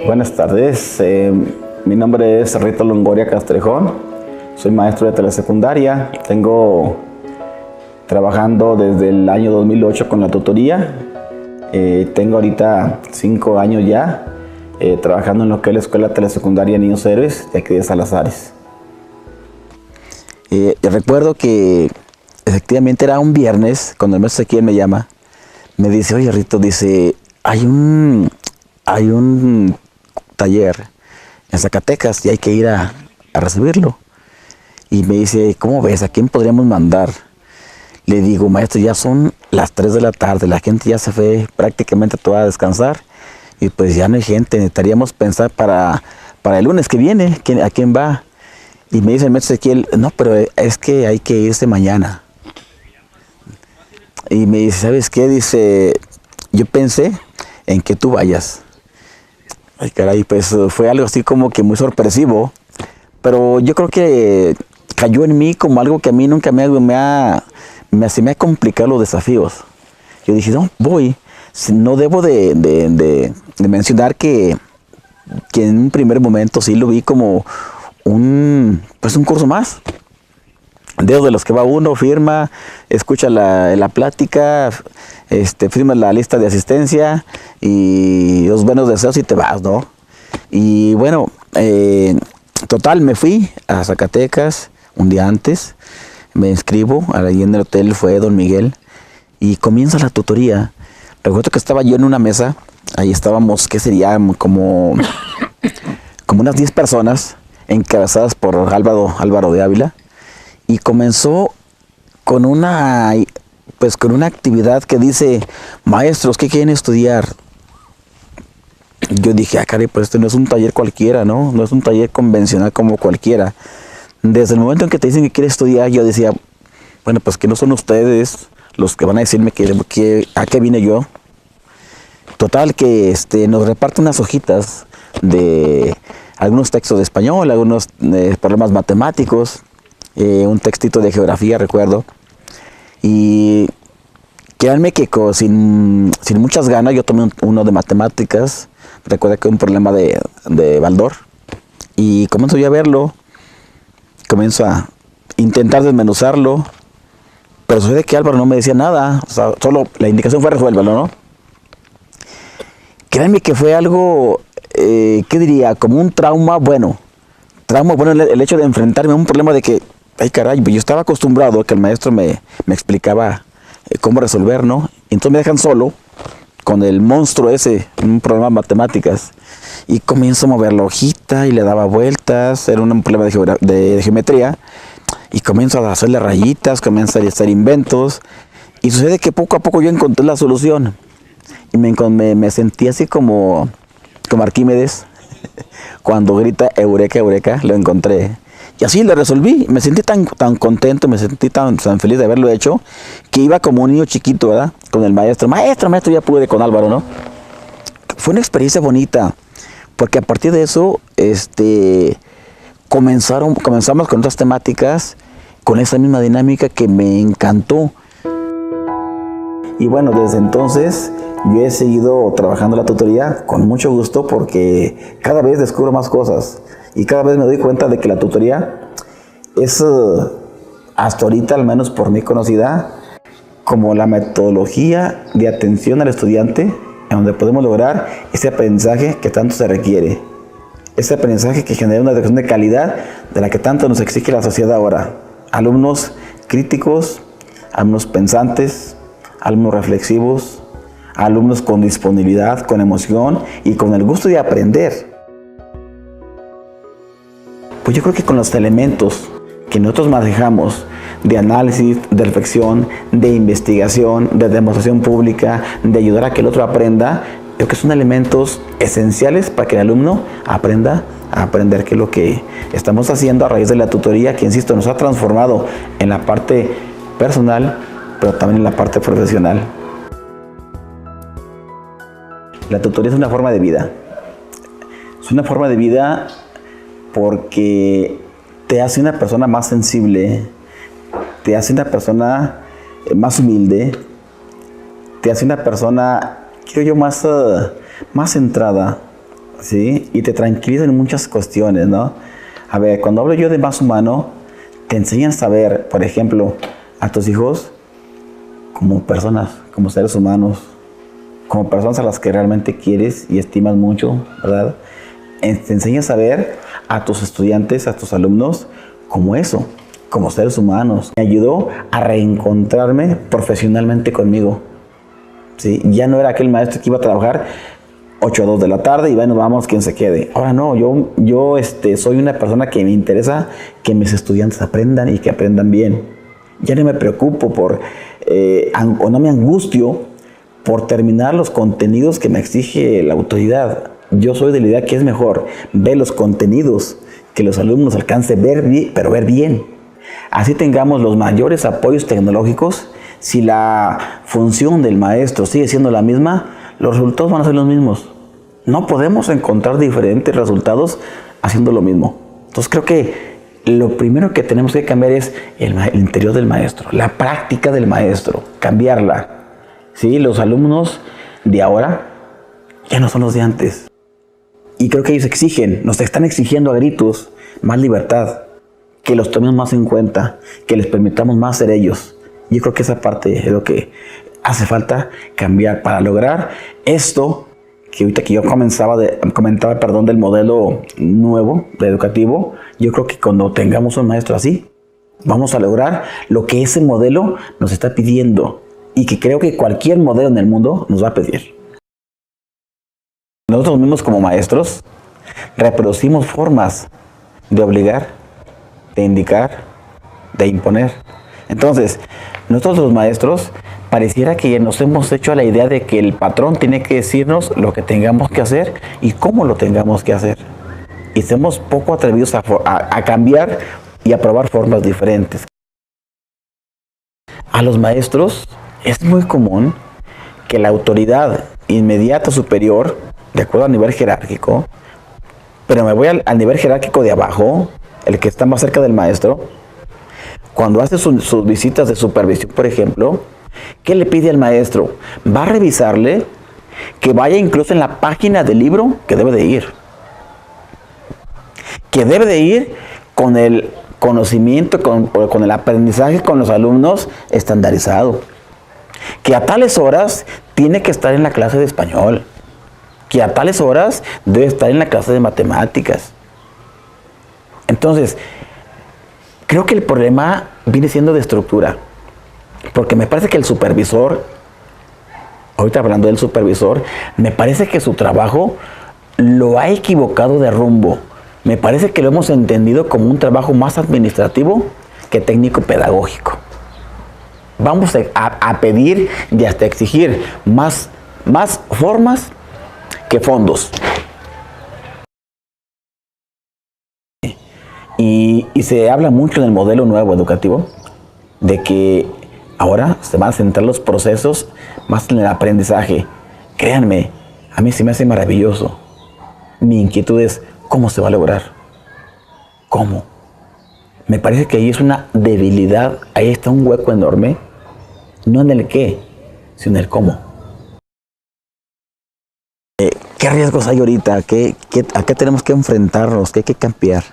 Buenas tardes, mi nombre es Rito Longoria Castrejón, soy maestro de telesecundaria, tengo trabajando desde el año 2008 con la tutoría, tengo ahorita 5 años ya trabajando en lo que es la Escuela Telesecundaria Niños Héroes de aquí de Salazares. Recuerdo que efectivamente era un viernes cuando el maestro Ezequiel me llama, me dice, oye Rito, dice, hay un taller en Zacatecas y hay que ir a recibirlo. Y me dice, ¿cómo ves? ¿A quién podríamos mandar? Le digo, maestro, ya son las 3 de la tarde, la gente ya se fue prácticamente toda a descansar y pues ya no hay gente, necesitaríamos pensar para el lunes que viene, ¿a quién va? Y me dice el maestro Ezequiel, no, pero es que hay que irse mañana. Y me dice, ¿sabes qué? Dice, yo pensé en que tú vayas. Ay, caray, pues fue algo así como que muy sorpresivo, pero yo creo que cayó en mí como algo que a mí nunca me ha complicado los desafíos. Yo dije, no, voy. No debo de mencionar que en un primer momento sí lo vi como un curso más. De los que va uno, firma, escucha la plática, firma la lista de asistencia y los buenos deseos y te vas, ¿no? Y bueno, total, me fui a Zacatecas un día antes, me inscribo, ahí en el hotel fue Don Miguel y comienza la tutoría. Recuerdo que estaba yo en una mesa, ahí estábamos, ¿qué sería? Como unas 10 personas encabezadas por Álvaro de Ávila. Y comenzó con una actividad que dice, maestros, ¿qué quieren estudiar? Yo dije, caray, pues este no es un taller cualquiera, ¿no? No es un taller convencional como cualquiera. Desde el momento en que te dicen que quieres estudiar, yo decía, bueno, pues que no son ustedes los que van a decirme a qué vine yo. Total, que nos reparten unas hojitas de algunos textos de español, algunos problemas matemáticos, un textito de geografía, recuerdo. Y créanme que sin muchas ganas yo tomé uno de matemáticas. Recuerdo que un problema de Baldor. Y comienzo yo a verlo. Comienzo a intentar desmenuzarlo. Pero sucede que Álvaro no me decía nada. O sea, solo la indicación fue resuélvalo, ¿no? Créanme que fue algo, ¿qué diría? Como un trauma bueno. El hecho de enfrentarme a un problema de que, ay caray, yo estaba acostumbrado a que el maestro me explicaba cómo resolver, ¿no? Y entonces me dejan solo con el monstruo ese, un problema de matemáticas. Y comienzo a mover la hojita y le daba vueltas, era un problema de geometría. Y comienzo a hacerle rayitas, comienzo a hacer inventos. Y sucede que poco a poco yo encontré la solución. Y me sentí así como Arquímedes, cuando grita, eureka, eureka, lo encontré. Y así lo resolví, me sentí tan contento, me sentí tan feliz de haberlo hecho, que iba como un niño chiquito, ¿verdad? Con el maestro, ya pude con Álvaro, ¿no? Fue una experiencia bonita, porque a partir de eso, comenzamos con otras temáticas, con esa misma dinámica que me encantó. Y bueno, desde entonces yo he seguido trabajando la tutoría con mucho gusto porque cada vez descubro más cosas y cada vez me doy cuenta de que la tutoría es, hasta ahorita al menos por mí conocida, como la metodología de atención al estudiante en donde podemos lograr ese aprendizaje que tanto se requiere. Ese aprendizaje que genera una educación de calidad de la que tanto nos exige la sociedad ahora. Alumnos críticos, alumnos pensantes, alumnos reflexivos, alumnos con disponibilidad, con emoción y con el gusto de aprender. Pues yo creo que con los elementos que nosotros manejamos de análisis, de reflexión, de investigación, de demostración pública, de ayudar a que el otro aprenda, creo que son elementos esenciales para que el alumno aprenda a aprender qué es lo que estamos haciendo a raíz de la tutoría, que insisto, nos ha transformado en la parte personal, pero también en la parte profesional. La tutoría es una forma de vida. Es una forma de vida porque te hace una persona más sensible, te hace una persona más humilde, te hace una persona, creo yo, más centrada, ¿sí? Y te tranquiliza en muchas cuestiones, ¿no? A ver, cuando hablo yo de más humano, te enseñan a saber, por ejemplo, a tus hijos como personas, como seres humanos, como personas a las que realmente quieres y estimas mucho, ¿verdad? Te enseñas a ver a tus estudiantes, a tus alumnos, como eso, como seres humanos. Me ayudó a reencontrarme profesionalmente conmigo, ¿sí? Ya no era aquel maestro que iba a trabajar 8 a 2 de la tarde y bueno, vamos, quien se quede. Ahora no, yo soy una persona que me interesa que mis estudiantes aprendan y que aprendan bien. Ya no me preocupo o no me angustio por terminar los contenidos que me exige la autoridad. Yo soy de la idea que es mejor ver los contenidos que los alumnos alcancen ver bien, pero ver bien. Así tengamos los mayores apoyos tecnológicos, si la función del maestro sigue siendo la misma, los resultados van a ser los mismos. No podemos encontrar diferentes resultados haciendo lo mismo. Entonces creo que lo primero que tenemos que cambiar es el interior del maestro, la práctica del maestro, cambiarla. ¿Sí? Los alumnos de ahora ya no son los de antes. Y creo que ellos nos están exigiendo a gritos más libertad, que los tomemos más en cuenta, que les permitamos más ser ellos. Yo creo que esa parte es lo que hace falta cambiar para lograr esto que ahorita que yo comentaba del modelo nuevo de educativo. Yo creo que cuando tengamos un maestro así, vamos a lograr lo que ese modelo nos está pidiendo y que creo que cualquier modelo en el mundo nos va a pedir. Nosotros mismos como maestros reproducimos formas de obligar, de indicar, de imponer. Entonces, nosotros los maestros pareciera que nos hemos hecho a la idea de que el patrón tiene que decirnos lo que tengamos que hacer y cómo lo tengamos que hacer. Y somos poco atrevidos a cambiar y a probar formas diferentes. A los maestros es muy común que la autoridad inmediata superior, de acuerdo al nivel jerárquico, pero me voy al nivel jerárquico de abajo, el que está más cerca del maestro, cuando hace sus visitas de supervisión, por ejemplo, ¿qué le pide al maestro? Va a revisarle que vaya incluso en la página del libro que debe de ir. Que debe de ir con el conocimiento, con el aprendizaje con los alumnos estandarizado. Que a tales horas tiene que estar en la clase de español. Que a tales horas debe estar en la clase de matemáticas. Entonces, creo que el problema viene siendo de estructura. Porque me parece que el supervisor, ahorita hablando del supervisor, me parece que su trabajo lo ha equivocado de rumbo. Me parece que lo hemos entendido como un trabajo más administrativo que técnico-pedagógico. Vamos a pedir y hasta exigir más formas que fondos. Y se habla mucho en el modelo nuevo educativo de que ahora se van a centrar los procesos más en el aprendizaje. Créanme, a mí se me hace maravilloso. Mi inquietud es, ¿cómo se va a lograr? ¿Cómo? Me parece que ahí es una debilidad, ahí está un hueco enorme, no en el qué, sino en el cómo. ¿Qué riesgos hay ahorita? ¿A qué tenemos que enfrentarnos? ¿Qué hay que cambiar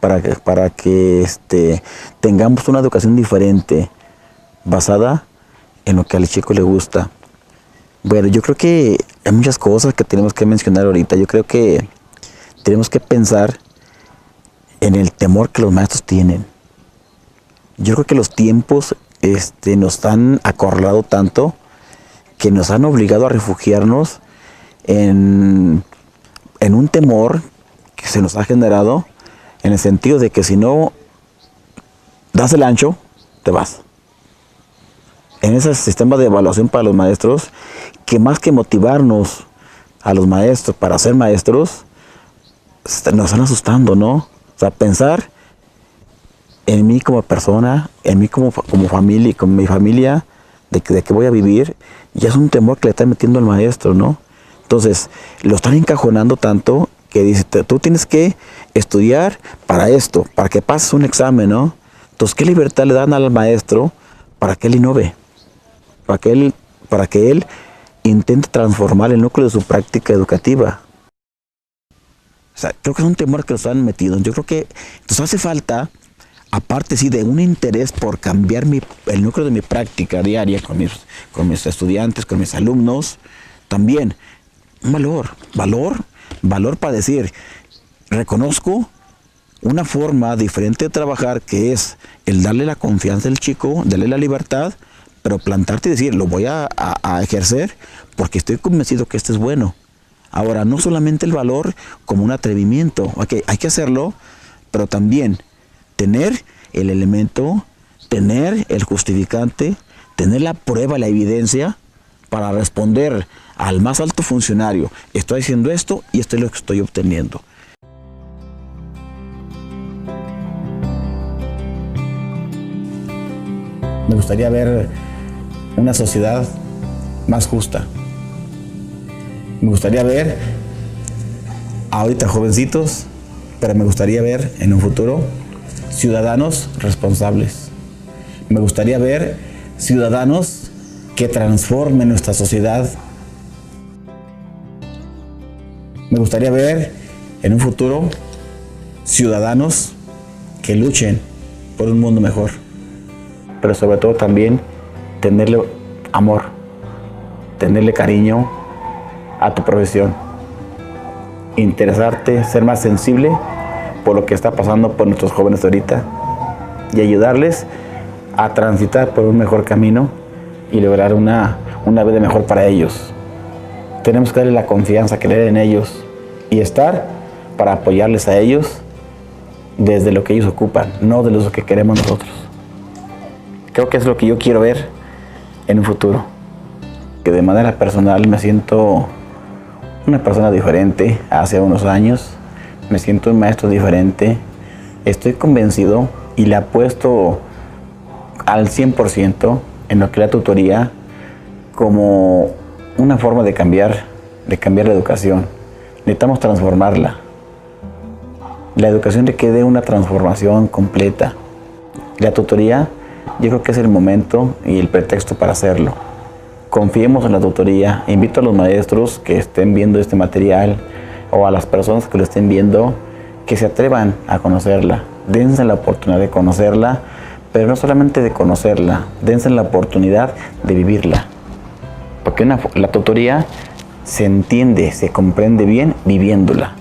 para que tengamos una educación diferente, basada en lo que al chico le gusta? Bueno, yo creo que hay muchas cosas que tenemos que mencionar ahorita. Yo creo que tenemos que pensar en el temor que los maestros tienen. Yo creo que los tiempos nos han acorralado tanto que nos han obligado a refugiarnos en un temor que se nos ha generado, en el sentido de que si no das el ancho, te vas. En ese sistema de evaluación para los maestros, que más que motivarnos a los maestros para ser maestros, nos están asustando, ¿no? O sea, pensar en mí como persona, en mí como familia, con mi familia, de que voy a vivir, ya es un temor que le está metiendo al maestro, ¿no? Entonces, lo están encajonando tanto que dice, tú tienes que estudiar para esto, para que pases un examen, ¿no? Entonces, ¿qué libertad le dan al maestro para que él innove? Para que él para que él intente transformar el núcleo de su práctica educativa. O sea, creo que es un temor que nos han metido. Yo creo que nos hace falta, aparte sí de un interés por cambiar el núcleo de mi práctica diaria con mis estudiantes, con mis alumnos, también un valor para decir, reconozco una forma diferente de trabajar, que es el darle la confianza al chico, darle la libertad, pero plantarte y decir, lo voy a ejercer porque estoy convencido que esto es bueno. Ahora, no solamente el valor como un atrevimiento, hay que hacerlo, pero también tener el elemento, tener el justificante, tener la prueba, la evidencia para responder al más alto funcionario, estoy haciendo esto y esto es lo que estoy obteniendo. Me gustaría ver una sociedad más justa. Me gustaría ver, ahorita jovencitos, pero me gustaría ver en un futuro ciudadanos responsables. Me gustaría ver ciudadanos que transformen nuestra sociedad. Me gustaría ver en un futuro ciudadanos que luchen por un mundo mejor. Pero sobre todo también tenerle amor, tenerle cariño a tu profesión, interesarte, ser más sensible por lo que está pasando por nuestros jóvenes ahorita y ayudarles a transitar por un mejor camino y lograr una vida mejor para ellos. Tenemos que darle la confianza, creer en ellos y estar para apoyarles a ellos desde lo que ellos ocupan, no de lo que queremos nosotros. Creo que es lo que yo quiero ver en un futuro. Que de manera personal me siento una persona diferente hace unos años. Me siento un maestro diferente. Estoy convencido y le apuesto al 100% en lo que es la tutoría como una forma de cambiar la educación. Necesitamos transformarla. La educación requiere una transformación completa. La tutoría, yo creo que es el momento y el pretexto para hacerlo. Confiemos en la tutoría. Invito a los maestros que estén viendo este material o a las personas que lo estén viendo que se atrevan a conocerla. Dense la oportunidad de conocerla, pero no solamente de conocerla, dense la oportunidad de vivirla. Porque la tutoría se entiende, se comprende bien viviéndola.